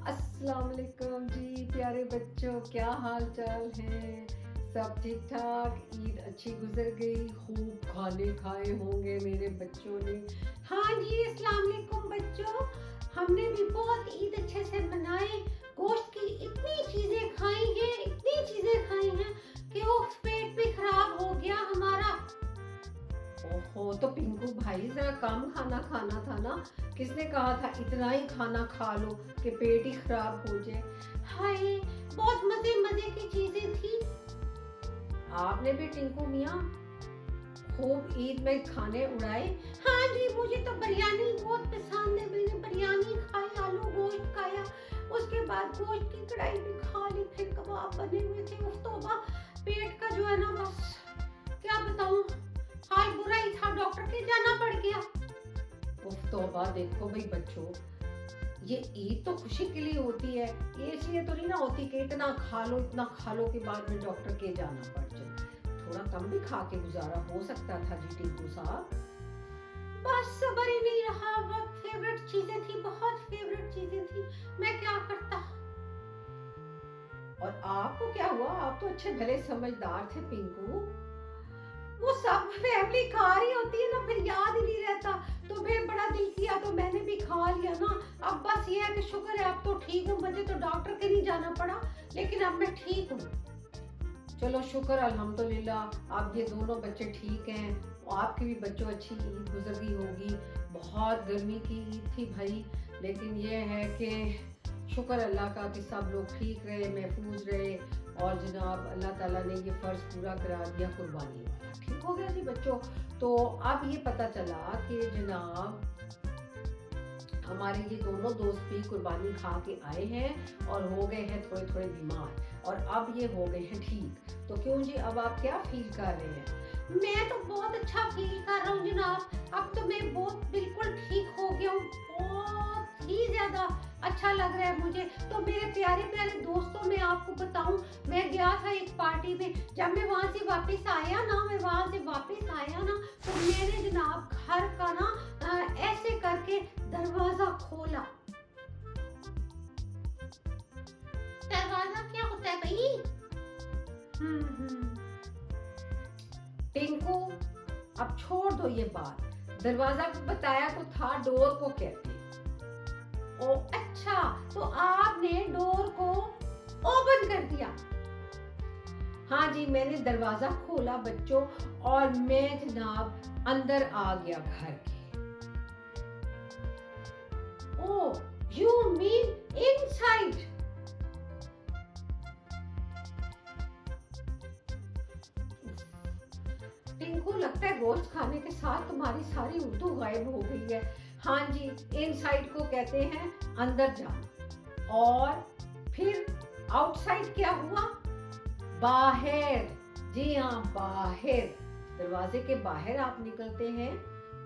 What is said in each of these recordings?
अस्सलाम वालेकुम जी प्यारे बच्चों, क्या हाल चाल है? सब ठीक ठाक? ईद अच्छी गुजर गई, खूब खाने खाए होंगे मेरे बच्चों ने। हाँ जी, अस्सलाम वालेकुम बच्चों। हमने भी बहुत ईद अच्छे से मनाई। गोश्त की इतनी चीजें खाई हैं कि वो पेट भी खराब हो गया हमारा। ओहो, तो पिंकू भाई जरा कम खाना खाना था ना। किसने कहा था इतना ही खाना खा लो कि पेट ही खराब हो जाए? हाय, बहुत मजे मजे की चीजें थी। आपने भी टिंकू मियाँ खूब ईद में खाने उड़ाए। हाँ जी, मुझे तो बिरयानी बहुत पसंद है। मैंने बिरयानी खाई, आलू गोश्त खाया, उसके बाद गोश्त की कढ़ाई भी खा ली, फिर कबाब बने हुए थे। उफ तौबा, पेट का जो है ना, बस क्या बताऊं, हाल बुरा ही था, डॉक्टर के जाना पड़ गया। उफ तौबा, देखो भाई बच्चों, ये ईद तो खुशी के लिए होती है, ये इसलिए तो नहीं ना होती कि इतना खा लो के बाद में डॉक्टर के जाना पड़ जाए। थोड़ा कम भी खा के गुजारा हो सकता था जी टिंकू साहब। बस सबर ही नहीं रहा। बहुत फेवरेट चीजें थी, बहुत फेवरेट चीजें थी, मैं क्या करता। और आपको क्या हुआ? आप तो अच्छे भले समझदार थे पिंकू। वो सब फैमिली खा रही होती है ना, फिर याद ही नहीं रहता, तो फिर बड़ा दिल किया तो मैंने भी खा लिया ना। अब बस ये है कि शुक्र है अब तो ठीक हूँ, मुझे तो डॉक्टर के नहीं जाना पड़ा, लेकिन अब मैं ठीक हूँ। चलो शुक्र अल्हम्दुलिल्लाह, अब ये दोनों बच्चे ठीक हैं। और आपकी भी बच्चों अच्छी ईद गुजर गई होगी। बहुत गर्मी की ईद थी भाई, लेकिन ये है कि शुक्र अल्लाह का कि सब लोग ठीक रहे, महफूज रहे। और जनाब अल्लाह ताला ने ये फ़र्ज़ पूरा करा दिया कुर्बानी वाला। ठीक हो गया जी बच्चों। तो अब ये पता चला कि जनाब हमारे ये दोनों दोस्त भी कुर्बानी खा के आए हैं और हो गए हैं थोड़े थोड़े बीमार, और अब ये हो गए हैं ठीक। तो क्यों जी, अब आप क्या फील कर रहे हैं? मैं तो बहुत अच्छा फील कर रहा हूँ जनाब। अब तो मैं बहुत बिल्कुल ठीक हो गया हूँ, बहुत ही ज्यादा अच्छा लग रहा है मुझे। तो मेरे प्यारे प्यारे दोस्तों, मैं आपको बताऊं, मैं गया था एक पार्टी में। जब मैं वहां से वापस आया ना, तो मैंने जनाब घर का ना ऐसे करके दरवाजा खोला। दरवाजा क्या होता है भाई? हम्म। टिंकू, अब छोड़ दो ये बात। दरवाजा को बताया तो था, डोर को कहते हैं। ओ अच्छा, तो आपने डोर को ओपन कर दिया? हाँ जी, मैंने दरवाजा खोला बच्चों, और मैं जनाब अंदर आ गया घर के। ओ, यू मीन इनसाइड? टिंकू, लगता है गोश्त खाने के साथ तुम्हारी सारी उर्दू गायब हो गई है। हाँ जी, इनसाइड को कहते हैं अंदर जाना। और फिर आउटसाइड क्या हुआ? बाहर। जी हाँ, बाहर। दरवाजे के बाहर आप निकलते हैं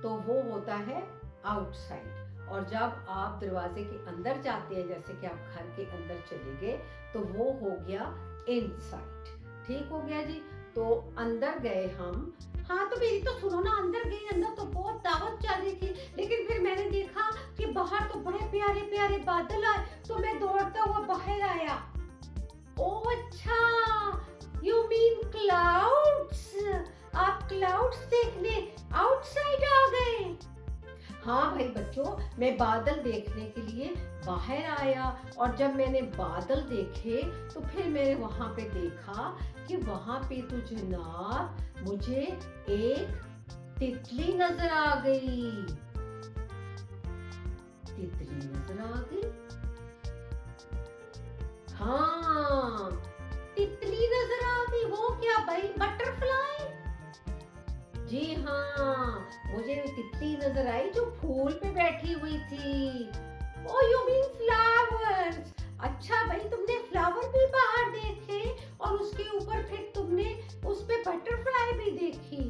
तो वो होता है आउटसाइड। और जब आप दरवाजे के अंदर जाते हैं, जैसे कि आप घर के अंदर चले गए, तो वो हो गया इनसाइड। ठीक हो गया जी। तो अंदर गए हम। हाँ, तो मेरी तो सुनो ना, अंदर गई, अंदर तो बहुत दावत चल रही थी, लेकिन फिर मैंने देखा कि बाहर तो बड़े प्यारे प्यारे बादल आए, तो मैं दौड़ता हुआ बाहर आया। ओ अच्छा, यू मीन क्लाउड्स? आप क्लाउड्स देखने आउटसाइड आ गए? हाँ भाई बच्चों, मैं बादल देखने के लिए बाहर आया, और जब मैंने बादल देखे तो फिर मैंने वहां पे देखा कि वहां पे तो जनाब मुझे एक तितली नजर आ गई। तितली नजर आ गई। हाँ, तितली नजर आ गई? वो क्या भाई, बटरफ्लाई? जी हाँ, मुझे तितली नजर आई जो फूल पे बैठी हुई थी। ओ यू मीन फ्लावर्स? अच्छा भाई, तुमने फ्लावर भी बाहर देखे और उसके ऊपर फिर तुमने उस पे बटरफ्लाई भी देखी?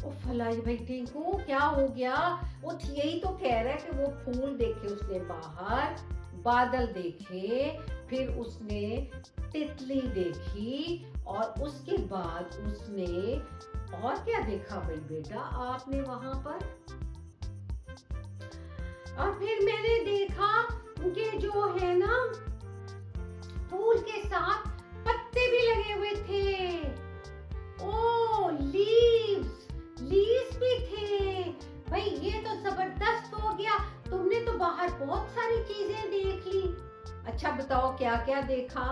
ओ फलाई भाई, टिंकू क्या हो गया? वो यही तो कह रहा है कि वो फूल देखे उसने बाहर, बादल देखे, फिर उसने तितली देखी, और उसके बाद उसने और क्या देखा भाई बेटा आपने वहां पर? और फिर मैंने देखा कि बहुत सारी चीजें देख ली। अच्छा बताओ क्या क्या देखा,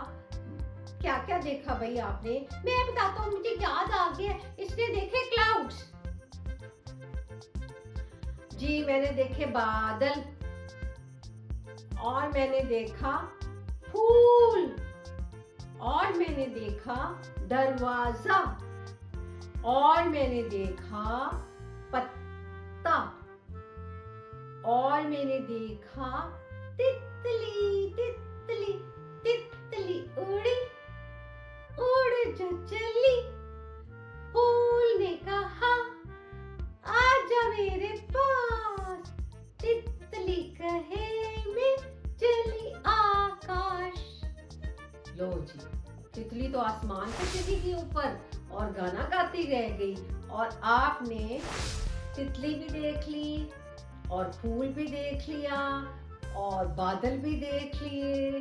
क्या क्या देखा भाई आपने? मैं बताता हूँ, मुझे याद आ गया। इसने देखे क्लाउड्स। जी मैंने देखे बादल, और मैंने देखा फूल, और मैंने देखा दरवाजा, और मैंने देखा पत्ता, और मैंने देखा तितली तितली तितली उड़ी उड़ जो चली। फूल ने कहा आजा मेरे पास, तितली कहे मैं चली आकाश। लो जी, तितली तो आसमान पे चली गई ऊपर और गाना गाती रह गई, और आपने तितली भी देख ली और फूल भी देख लिया और बादल भी देख लिए।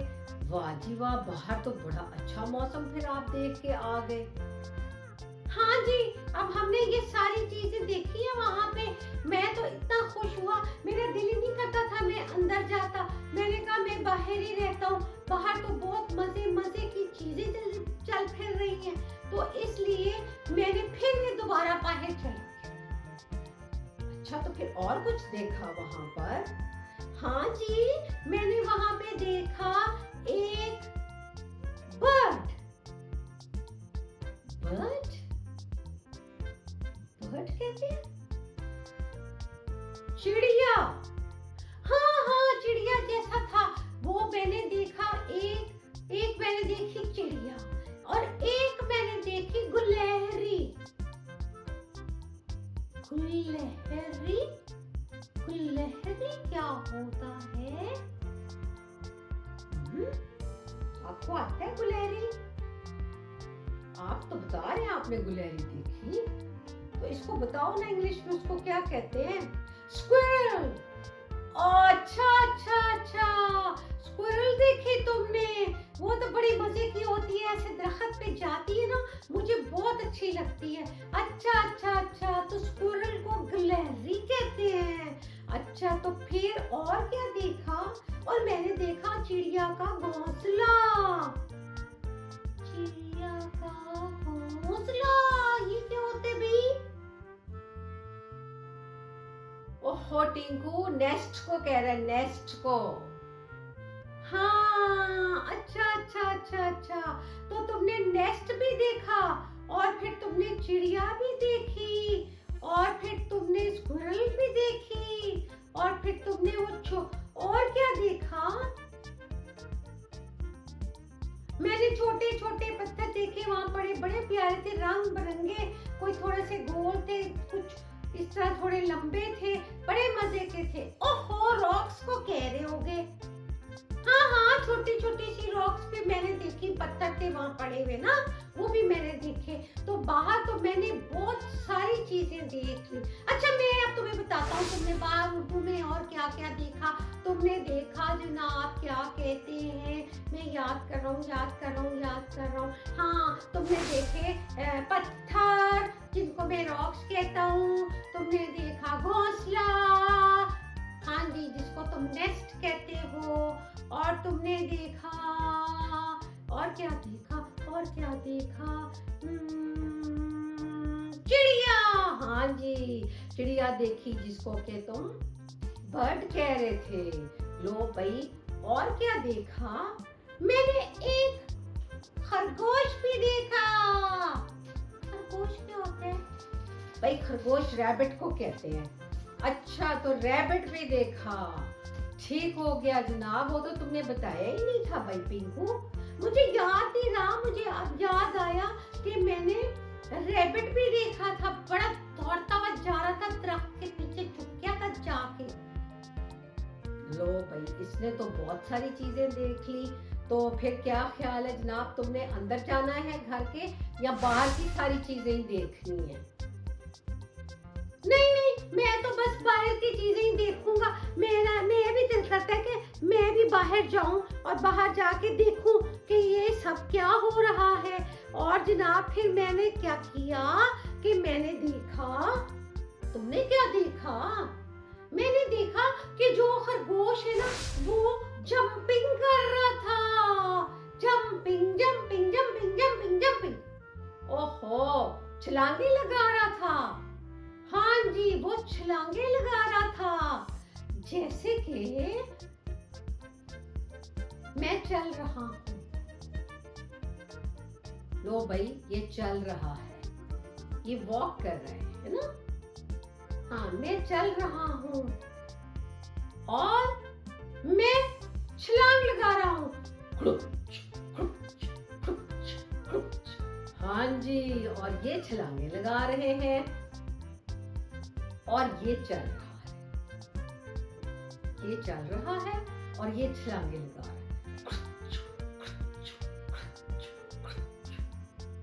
वाह जी वाह, बाहर तो बड़ा अच्छा मौसम फिर आप देख के आ गए। हाँ जी, अब हमने ये सारी चीजें देखी है वहाँ पे। मैं तो इतना खुश हुआ, मेरा दिल ही नहीं करता था मैं अंदर जाता। मैंने कहा मैं बाहर ही रहता हूँ, बाहर तो बहुत मजे मजे की चीजें चल फिर रही हैं, तो इसलिए मैंने फिर ये दोबारा बाहर चला। अच्छा तो फिर और कुछ देखा वहाँ पर? हाँ जी, मैंने वहाँ पे देखा एक बर्ड। बर्ड? बर्ड कहते हैं? चिड़िया। हाँ हाँ, चिड़िया जैसा था वो मैंने देखा। एक मैंने देखी चिड़िया, और एक मैंने देखी गुलहरी। गुलहरी, गुलहरी क्या होता है? आपको आता है गुलहरी? आप तो बता रहे हैं आपने गुलहरी देखी, तो इसको बताओ ना इंग्लिश में उसको क्या कहते हैं? स्क्विरल। अच्छा अच्छा अच्छा, स्क्विरल देखी तुमने? वो तो बड़ी मजे की होती है, ऐसे दरख्त पे जाती है ना, मुझे बहुत अच्छी लगती है। अच्छा अच्छा अच्छा, तो स्क्विरल को गुलहरी कहते हैं। अच्छा तो फिर और क्या देखा? और मैंने देखा चिड़िया का घोंसला। चिड़िया का घोंसला, ये क्या होते भाई? ओहो टिंकू, नेस्ट को कह रहा है, नेस्ट को। हाँ, अच्छा अच्छा अच्छा अच्छा, तो तुमने नेस्ट भी देखा, और फिर तुमने चिड़िया भी देखी, और फिर तुमने स्क्विरल भी देखी, और फिर तुमने और क्या देखा? मैंने छोटे छोटे पत्थर देखे, वहाँ बड़े बड़े प्यारे थे, रंग बिरंगे, कोई थोड़े से गोल थे, कुछ इस तरह थोड़े लंबे थे, बड़े मजे के थे। ओहो, रॉक्स को कह रहे होगे? हाँ हाँ, छोटी छोटी सी रॉक्स भी मैंने देखी, पत्थर थे वहाँ पड़े हुए ना, वो भी मैंने देखे। तो बाहर तो मैंने बहुत सारी चीजें देख ली। अच्छा मैं अब तुम्हें बताता हूँ, तुमने बाहर उर्दू में और क्या क्या देखा। तुमने देखा जनाब, क्या कहते हैं, मैं याद कर रहा हूँ। हाँ, तुमने देखे पत्थर, जिनको मैं रॉक्स कहता हूँ। तुमने देखा घोंसला, हाँ जी, जिसको तुम नेस्ट कहते हो। और तुमने देखा, और क्या देखा? चिड़िया, हाँ जी, चिड़िया देखी, जिसको के तुम बर्ड कह रहे थे। लो भाई, और क्या देखा? मैंने एक खरगोश भी देखा। खरगोश क्या होता है भाई? खरगोश रैबिट को कहते हैं। अच्छा तो रैबिट भी देखा, ठीक हो गया जनाब, वो तो तुमने बताया ही नहीं था भाई पिंकू। मुझे याद नहीं रहा, मुझे अब याद आया कि मैंने रैबिट भी देखा था, बड़ा दौड़ता हुआ जा रहा था, दरख्त के पीछे छुप गया था जाके। लो भाई, इसने तो बहुत सारी चीजें देख ली, तो फिर क्या ख्याल है जनाब, तुमने अंदर जाना है घर के, या बाहर की सारी चीजें ही देखनी है? नहीं, मैं तो बस बाहर की चीजें ही देखूंगा। मैं भी दिल करता है कि मैं भी बाहर जाऊं और बाहर जाके देखूं कि ये सब क्या हो रहा है। और जनाब फिर मैंने क्या किया कि मैंने देखा, तुमने क्या देखा? मैंने देखा कि जो खरगोश है ना वो जंपिंग कर रहा था, jumping jumping jumping jumping jumping. ओहो, छलांगे लगा रहा था। हाँ जी, वो छलांगे लगा रहा था, जैसे कि मैं चल रहा हूँ। लो भाई, ये चल रहा है, ये वॉक कर रहा है ना। हाँ, मैं चल रहा हूँ और मैं छलांग लगा रहा हूँ। हाँ जी, और ये छलांगे लगा रहे हैं और ये चल रहा है, ये चल रहा है और ये छलांगे लगा रहा है।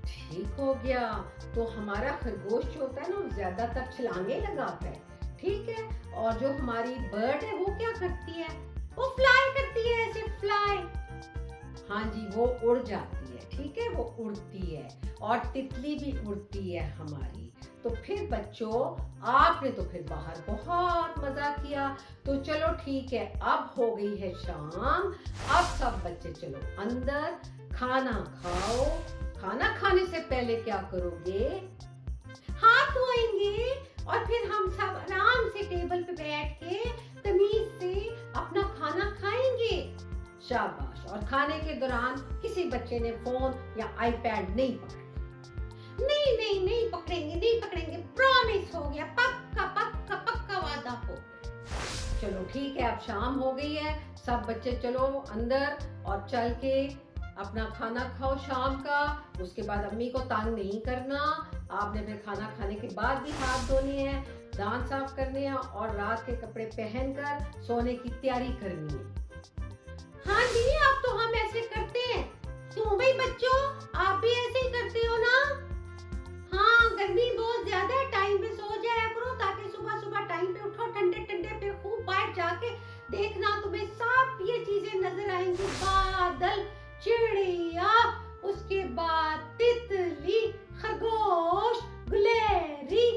ठीक हो गया। तो हमारा खरगोश जो होता है ना वो ज्यादातर छलांगे लगाता है, ठीक है। और जो हमारी बर्ड है वो क्या करती है? वो फ्लाई करती है, ऐसे फ्लाई। हाँ जी, वो उड़ जाती है, ठीक है, वो उड़ती है। और तितली भी उड़ती है हमारी। तो फिर बच्चों, आपने तो फिर बाहर बहुत मजा किया। तो चलो ठीक है, अब हो गई है शाम। अब सब बच्चे चलो अंदर, खाना खाओ। खाना खाने से पहले क्या करोगे? हाथ धोएंगे और फिर हम सब आराम से टेबल पे बैठ के तमीज से अपना खाना खाएंगे। शाबाश। और खाने के दौरान किसी बच्चे ने फोन या आईपैड नहीं पकड़ा? नहीं नहीं नहीं पकड़ेंगे, नहीं पकड़ेंगे, प्रॉमिस हो गया, पक्का पक्का पक्का वादा हो गया। चलो ठीक है, अब शाम हो गई है, सब बच्चे चलो अंदर और चल के अपना खाना खाओ शाम का। उसके बाद अम्मी को तंग नहीं करना। आपने फिर खाना खाने के बाद भी हाथ धोने हैं, दांत साफ करने हैं और रात के कपड़े पहनकर सोने की तैयारी करनी है। हाँ जी, अब तो हम ऐसे करते हैं। क्यों भाई बच्चों, आप भी ऐसे ही करते हो ना? हाँ, गर्मी बहुत ज्यादा है, टाइम पे सो जाया करो ताकि सुबह सुबह टाइम पे उठो। ठंडे ठंडे पे खूब बाहर जाके देखना, तुम्हें सब ये चीजें नजर आएंगी। बादल, चिड़िया, उसके बाद तितली, खरगोश, गुलेरी,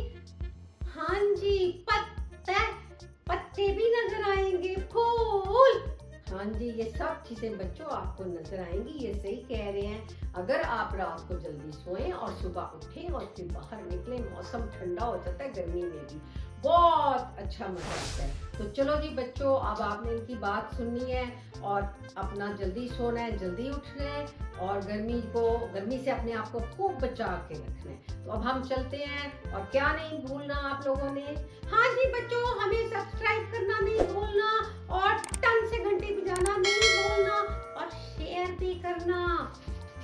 हाँ जी, पत्ते भी नजर आएंगे, फूल। हाँ जी, ये सब चीजें बच्चों आपको नजर आएंगी। ये सही कह रहे हैं। अगर आप रात को जल्दी सोएं और सुबह उठें और फिर बाहर निकलें, मौसम ठंडा हो जाता है, गर्मी में भी बहुत अच्छा मजा आता है। तो चलो जी बच्चों, अब आपने इनकी बात सुननी है और अपना जल्दी सोना है, जल्दी उठना है और गर्मी से अपने आप को खूब बचा के रखना है। तो अब हम चलते हैं। और क्या नहीं भूलना आप लोगों ने? हाँ जी बच्चों, हमें सब्सक्राइब करना नहीं भूलना और टन से घंटी बजाना नहीं भूलना और शेयर भी करना।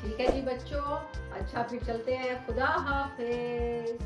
ठीक है जी बच्चों, अच्छा फिर चलते हैं। खुदा हाफिज।